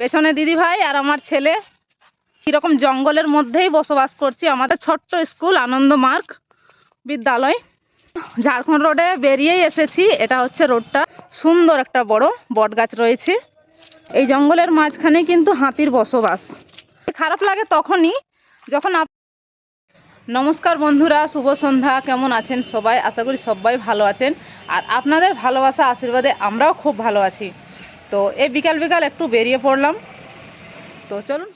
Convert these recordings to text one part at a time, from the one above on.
পেছনে দিদি ভাই আর আমার ছেলে কিরকম জঙ্গলের মধ্যেই বসবাস করছি। আমাদের ছোট্ট স্কুল আনন্দ মার্গ বিদ্যালয়, ঝাড়খণ্ড রোডে বেরিয়েই এসেছি। এটা হচ্ছে রোডটা, সুন্দর একটা বড় বট গাছ রয়েছে। এই জঙ্গলের মাঝখানে কিন্তু হাতির বসবাস। খারাপ লাগে তখনই যখন নমস্কার বন্ধুরা, শুভ সন্ধ্যা। কেমন আছেন সবাই? আশা করি সবাই ভালো আছেন, আর আপনাদের ভালোবাসা আশীর্বাদে আমরাও খুব ভালো আছি। তো এই বিকাল বিকাল একটু বেরিয়ে পড়লাম। তো চলুন,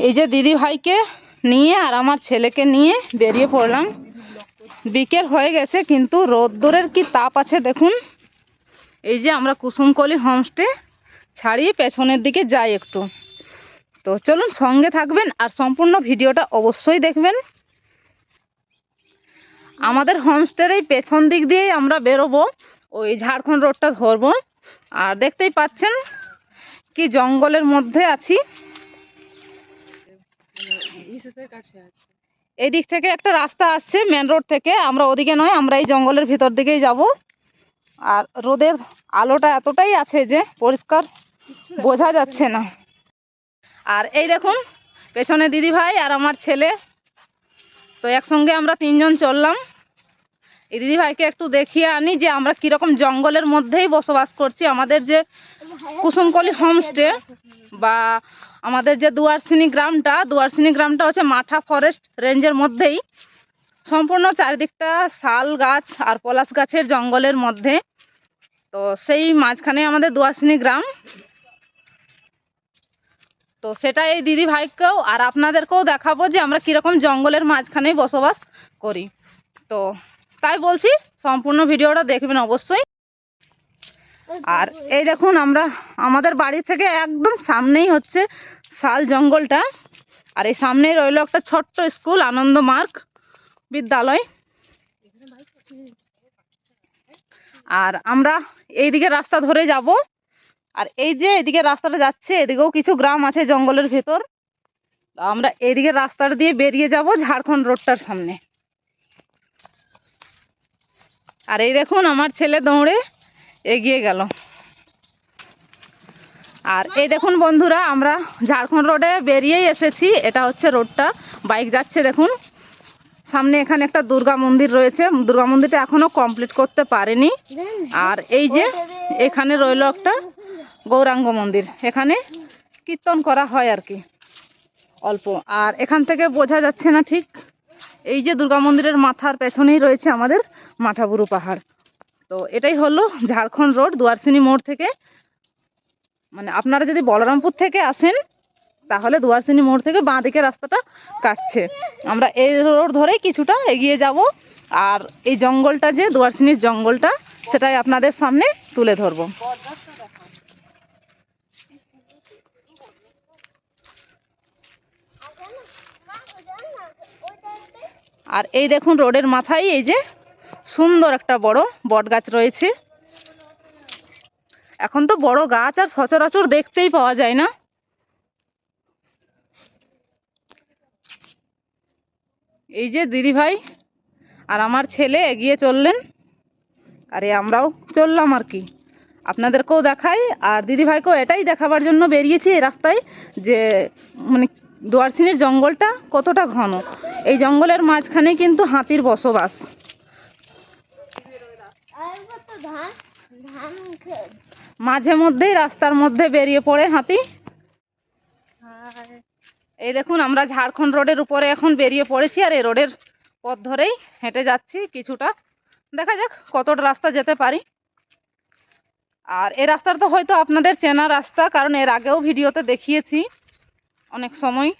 এই যে দিদি ভাইকে নিয়ে আর আমার ছেলেকে নিয়ে বেরিয়ে পড়লাম। বিকেল হয়ে গেছে কিন্তু রোদ্দুরের কি তাপ আছে দেখুন। এই যে আমরা কুসুমকলি হোমস্টে ছাড়িয়ে পেছনের দিকে যাই একটু। তো চলুন, সঙ্গে থাকবেন আর সম্পূর্ণ ভিডিওটা অবশ্যই দেখবেন। আমাদের হোমস্টের এই পেছন দিক দিয়েই আমরা বেরোবো, ওই ঝাড়খণ্ড রোডটা ধরবো। আর দেখতেই পাচ্ছেন কি জঙ্গলের মধ্যে আছি। এই দিক থেকে একটা রাস্তা আসছে মেন রোড থেকে, আমরা ওদিকে নয়, আমরা এই জঙ্গলের ভিতর দিকেই যাব। আর রোদের আলোটা এতটাই আছে যে পরিষ্কার বোঝা যাচ্ছে না। আর এই দেখুন পেছনে দিদি ভাই আর আমার ছেলে, তো একসঙ্গে আমরা তিনজন চললাম। এই দিদি ভাইকে একটু দেখিয়ে আনি যে আমরা কিরকম জঙ্গলের মধ্যেই বসবাস করছি। আমাদের যে কুসুমকলি হোমস্টে বা আমাদের যে দুয়ারসিনি গ্রামটা হচ্ছে মাঠা ফরেস্ট রেঞ্জের মধ্যেই। সম্পূর্ণ চারিদিকটা শাল গাছ আর পলাশ গাছের জঙ্গলের মধ্যে। তো সেই মাঝখানে আমাদের দুয়ারসিনি গ্রাম। তো সেটা এই দিদি ভাইকেও আর আপনাদেরকেও দেখাবো যে আমরা কীরকম জঙ্গলের মাঝখানেই বসবাস করি। তো তাই বলছি, সম্পূর্ণ ভিডিওটা দেখবেন অবশ্যই। আর এই দেখুন আমাদের বাড়ি থেকে একদম সামনেই হচ্ছে শাল জঙ্গলটা, আর এই সামনেই রইল একটা ছোট্ট স্কুল আনন্দ মার্গ বিদ্যালয়। আর আমরা এইদিকে রাস্তা ধরে যাব। আর এই যে এদিকে রাস্তাটা যাচ্ছে, এদিকেও কিছু গ্রাম আছে জঙ্গলের ভেতর। আমরা এইদিকে রাস্তাটা দিয়ে বেরিয়ে যাব ঝাড়খণ্ড রোডটার সামনে। আর এই দেখুন আমার ছেলে দৌড়ে এগিয়ে গেল। আর এই দেখুন বন্ধুরা, আমরা ঝাড়খণ্ড রোডে বেরিয়েই এসেছি। এটা হচ্ছে রোডটা, বাইক যাচ্ছে দেখুন। সামনে এখানে একটা দুর্গা মন্দির রয়েছে, দুর্গা মন্দিরটা এখনো কমপ্লিট করতে পারেনি। আর এই যে এখানে রইল একটা গৌরাঙ্গ মন্দির, এখানে কীর্তন করা হয় আর কি অল্প। আর এখান থেকে বোঝা যাচ্ছে না ঠিক, এই যে দুর্গা মন্দিরের মাথার পেছনেই রয়েছে আমাদের মাঠাবুরু পাহাড়। তো এটাই হলো ঝাড়খণ্ড রোড দুয়ারসিনি মোড় থেকে। মানে আপনারা যদি বলরামপুর থেকে আসেন তাহলে দুয়ারসিনি মোড় থেকে বাঁ দিকে রাস্তাটা কাটছে। আমরা এই রোড ধরেই কিছুটা এগিয়ে যাব। আর এই জঙ্গলটা যে দুয়ারসিনির জঙ্গলটা, সেটাই আপনাদের সামনে তুলে ধরবো। আর এই দেখুন রোডের মাথায় এই যে সুন্দর একটা বড় বট গাছ রয়েছে। এখন তো বড় গাছ আর সচরাচর দেখতেই পাওয়া যায় না। এই যে দিদি ভাই আর আমার ছেলে এগিয়ে চললেন, আরে আমরাও চললাম আর কি, আপনাদেরকেও দেখাই। আর দিদি ভাইকেও এটাই দেখাবার জন্য বেরিয়েছি এই রাস্তায়, যে মানে দুয়ারসিনির জঙ্গলটা কতটা ঘন। এই জঙ্গলের মাঝখানে কিন্তু হাতির বসবাস। মাঝে মধ্যেই রাস্তার মধ্যে বেরিয়ে পড়ে হাতি। এই দেখুন আমরা ঝাড়খণ্ড রোডের উপরে এখন বেরিয়ে পড়েছি, আর এই রোডের পথ ধরেই হেঁটে যাচ্ছি কিছুটা। দেখা যাক কতটা রাস্তা যেতে পারি। আর এই রাস্তাটা তো হয়তো আপনাদের চেনা রাস্তা, কারণ এর আগেও ভিডিওতে দেখিয়েছি অনেক সময়।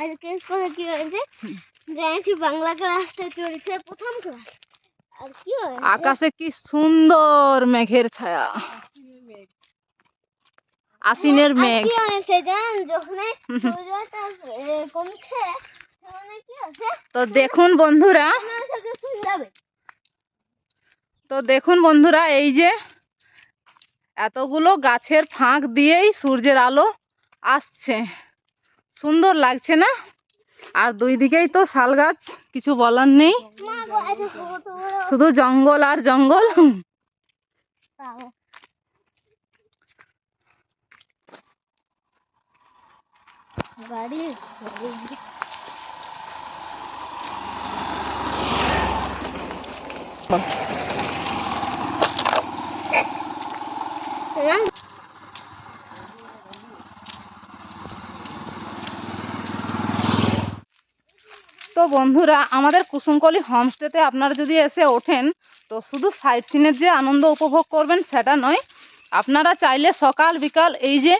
আজকে স্কুলে কি হয়েছে? জানিস বাংলা ক্লাসে চলছে প্রথম ক্লাস। আর কি হয়, আকাশে কি সুন্দর মেঘের ছায়া, আশ্বিনের মেঘ। কি হয়েছে জানেন, যখন সূর্যটা কমছে মানে কি আছে তো দেখুন বন্ধুরা, আমার সাথে শুন যাবে এই যে এতগুলো গাছের ফাঁক দিয়েই সূর্যের আলো আসছে, সুন্দর লাগছে না? আর দুই দিকেই তো শাল গাছ, কিছু বলার নেই, মা গো এত কত বড় শুধু জঙ্গল আর জঙ্গল। পাগল। গাড়ি তো বন্ধুরা, আমাদের কুসুমকলি হোমস্টেতে আপনারা যদি এসে ওঠেন তো শুধু সাইট সিনের যে আনন্দ উপভোগ করবেন সেটা নয়, আপনারা চাইলে সকাল বিকাল এই যে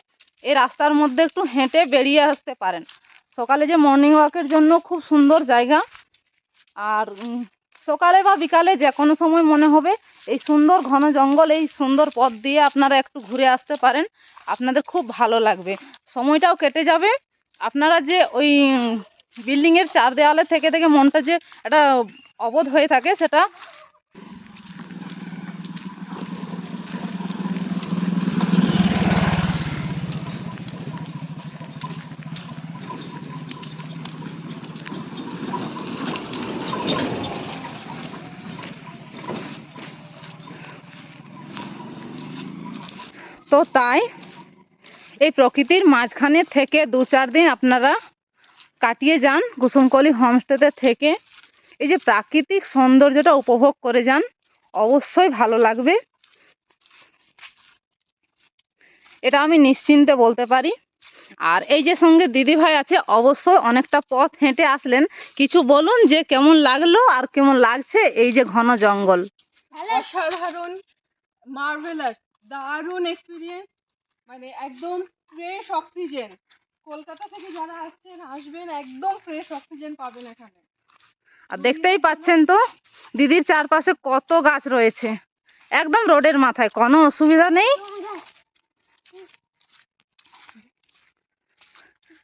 এই রাস্তার মধ্যে একটু হেঁটে বেরিয়ে আসতে পারেন। সকালে যে মর্নিং ওয়াকের জন্য খুব সুন্দর জায়গা। আর সকালে বা বিকালে যে কোনো সময় মনে হবে এই সুন্দর ঘন জঙ্গল, এই সুন্দর পথ দিয়ে আপনারা একটু ঘুরে আসতে পারেন, আপনাদের খুব ভালো লাগবে, সময়টাও কেটে যাবে। আপনারা যে ওই বিল্ডিংয়ের চার দেওয়ালে থেকে থেকে মনটা যে একটা অবোধ হয়ে থাকে সেটা তো তাই এই প্রকৃতির মাঝখানে থেকে 2-4 দিন আপনারা কাটিয়ে যান কুসুমকলি হোমস্টেতে থেকে, এই যে প্রাকৃতিক সৌন্দর্যটা উপভোগ করে যান, অবশ্যই ভালো লাগবে, এটা আমি নিশ্চিন্তে বলতে পারি। আর এই যে সঙ্গে দিদি ভাই আছে, অবশ্যই অনেকটা পথ হেঁটে আসলেন, কিছু বলুন যে কেমন লাগলো আর কেমন লাগছে এই যে ঘন জঙ্গল। অসাধারণ, মার্ভেলাস, দারুণ এক্সপিরিয়েন্স, মানে একদম ফ্রেশ অক্সিজেন। কলকাতা থেকে যারা আসবেন একদম ফ্রেশ অক্সিজেন পাবেন এখানে। আর দেখতেই পাচ্ছেন তো দিদির চারপাশে কত গাছ রয়েছে, একদম রোডের মাথায়, কোনো অসুবিধা নেই।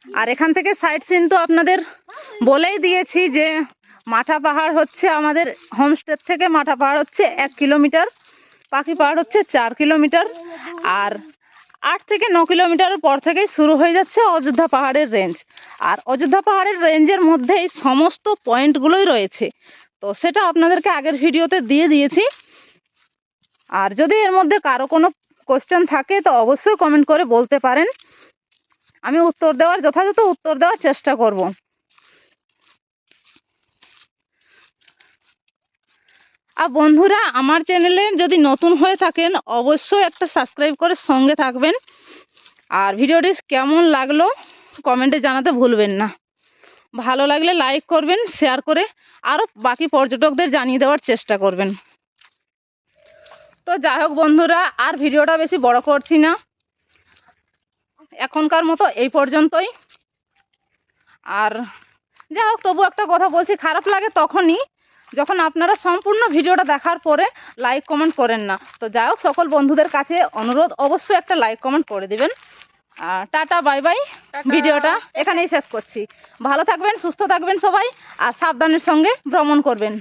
আর এখান থেকে সাইট সিন তো আপনাদের বলেই দিয়েছি যে মাঠা পাহাড় হচ্ছে আমাদের হোমস্টে থেকে, মাঠা পাহাড় হচ্ছে 1 কিলোমিটার, পাখি পাহাড় হচ্ছে 4 কিলোমিটার, আর 8 থেকে 9 কিলোমিটারের পর থেকেই শুরু হয়ে যাচ্ছে অযোধ্যা পাহাড়ের রেঞ্জ। আর অযোধ্যা পাহাড়ের রেঞ্জের মধ্যেই সমস্ত পয়েন্টগুলোই রয়েছে, তো সেটা আপনাদেরকে আগের ভিডিওতে দিয়ে দিয়েছি। আর যদি এর মধ্যে কারো কোনো কোশ্চেন থাকে তো অবশ্যই কমেন্ট করে বলতে পারেন, আমি যথাযথ উত্তর দেওয়ার চেষ্টা করব। আর বন্ধুরা, আমার চ্যানেলে যদি নতুন হয়ে থাকেন অবশ্যই একটা সাবস্ক্রাইব করে সঙ্গে থাকবেন। আর ভিডিওটি কেমন লাগলো কমেন্টে জানাতে ভুলবেন না, ভালো লাগলে লাইক করবেন, শেয়ার করে আরও বাকি পর্যটকদের জানিয়ে দেওয়ার চেষ্টা করবেন। তো যাই হোক বন্ধুরা, আর ভিডিওটা বেশি বড় করছি না, এখনকার মতো এই পর্যন্তই। আর যাই হোক, তবু একটা কথা বলছি, খারাপ লাগে তখনই যখন আপনারা সম্পূর্ণ ভিডিওটা দেখার পরে লাইক কমেন্ট করেন না। তো যাই হোক, সকল বন্ধুদের কাছে অনুরোধ, অবশ্যই একটা লাইক কমেন্ট করে দিবেন। Tata, bye bye. ভিডিওটা এখানেই শেষ করছি। ভালো থাকবেন, সুস্থ থাকবেন সবাই, আর সাবধানের সঙ্গে ভ্রমণ করবেন।